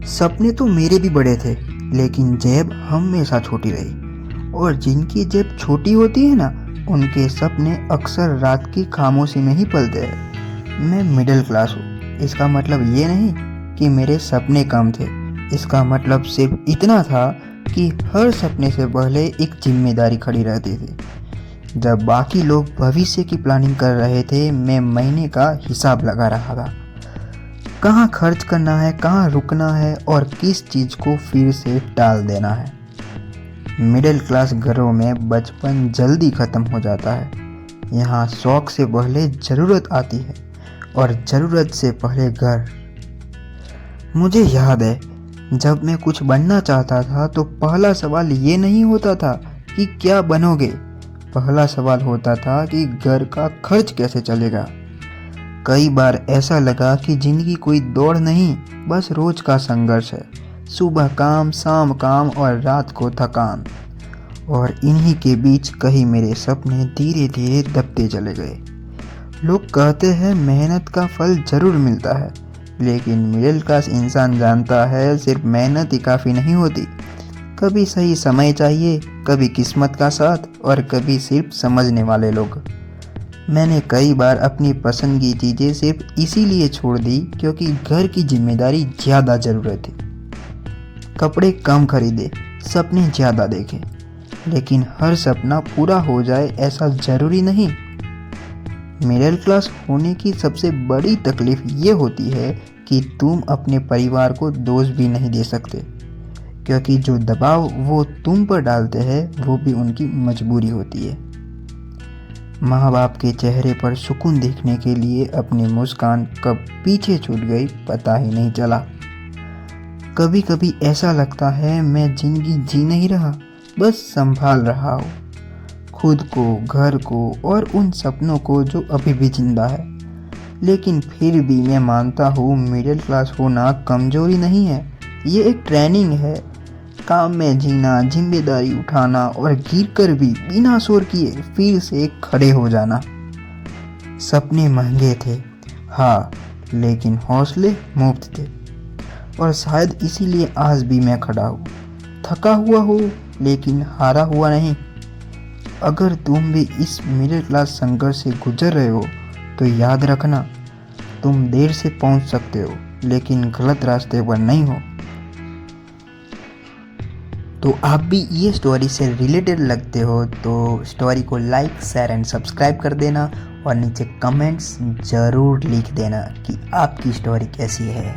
सपने तो मेरे भी बड़े थे, लेकिन जेब हमेशा छोटी रही। और जिनकी जेब छोटी होती है ना, उनके सपने अक्सर रात की खामोशी में ही पलते हैं। मैं मिडिल क्लास हूँ। इसका मतलब ये नहीं कि मेरे सपने कम थे। इसका मतलब सिर्फ इतना था कि हर सपने से पहले एक जिम्मेदारी खड़ी रहती थी। जब बाकी लोग भविष्य की प्लानिंग कर रहे थे, मैं महीने का हिसाब लगा रहा था। कहाँ खर्च करना है, कहाँ रुकना है और किस चीज़ को फिर से टाल देना है। मिडिल क्लास घरों में बचपन जल्दी ख़त्म हो जाता है। यहाँ शौक से पहले ज़रूरत आती है और ज़रूरत से पहले घर। मुझे याद है, जब मैं कुछ बनना चाहता था तो पहला सवाल ये नहीं होता था कि क्या बनोगे। पहला सवाल होता था कि घर का खर्च कैसे चलेगा। कई बार ऐसा लगा कि ज़िंदगी कोई दौड़ नहीं, बस रोज़ का संघर्ष है। सुबह काम, शाम काम और रात को थकान। और इन्हीं के बीच कहीं मेरे सपने धीरे धीरे दबते चले गए। लोग कहते हैं मेहनत का फल ज़रूर मिलता है, लेकिन मिडिल क्लास इंसान जानता है सिर्फ मेहनत ही काफ़ी नहीं होती। कभी सही समय चाहिए, कभी किस्मत का साथ और कभी सिर्फ समझने वाले लोग। मैंने कई बार अपनी पसंद की चीज़ें सिर्फ इसीलिए छोड़ दी क्योंकि घर की जिम्मेदारी ज़्यादा ज़रूरत थी। कपड़े कम खरीदे, सपने ज़्यादा देखे, लेकिन हर सपना पूरा हो जाए ऐसा ज़रूरी नहीं। मिडिल क्लास होने की सबसे बड़ी तकलीफ़ ये होती है कि तुम अपने परिवार को दोष भी नहीं दे सकते, क्योंकि जो दबाव वो तुम पर डालते हैं वो भी उनकी मजबूरी होती है। माँ बाप के चेहरे पर सुकून देखने के लिए अपनी मुस्कान कब पीछे छूट गई पता ही नहीं चला। कभी कभी ऐसा लगता है मैं जिंदगी जी नहीं रहा, बस संभाल रहा हूँ, खुद को, घर को और उन सपनों को जो अभी भी जिंदा है। लेकिन फिर भी मैं मानता हूँ मिडिल क्लास होना कमजोरी नहीं है, ये एक ट्रेनिंग है। काम में जीना, जिम्मेदारी उठाना और गिरकर भी बिना शोर किए फिर से खड़े हो जाना। सपने महंगे थे, हाँ, लेकिन हौसले मुफ्त थे। और शायद इसीलिए आज भी मैं खड़ा हूँ, थका हुआ हूँ लेकिन हारा हुआ नहीं। अगर तुम भी इस मिडिल क्लास संघर्ष से गुजर रहे हो तो याद रखना, तुम देर से पहुँच सकते हो लेकिन गलत रास्ते पर नहीं हो। तो आप भी ये स्टोरी से रिलेटेड लगते हो तो स्टोरी को लाइक, शेयर एंड सब्सक्राइब कर देना और नीचे कमेंट्स ज़रूर लिख देना कि आपकी स्टोरी कैसी है।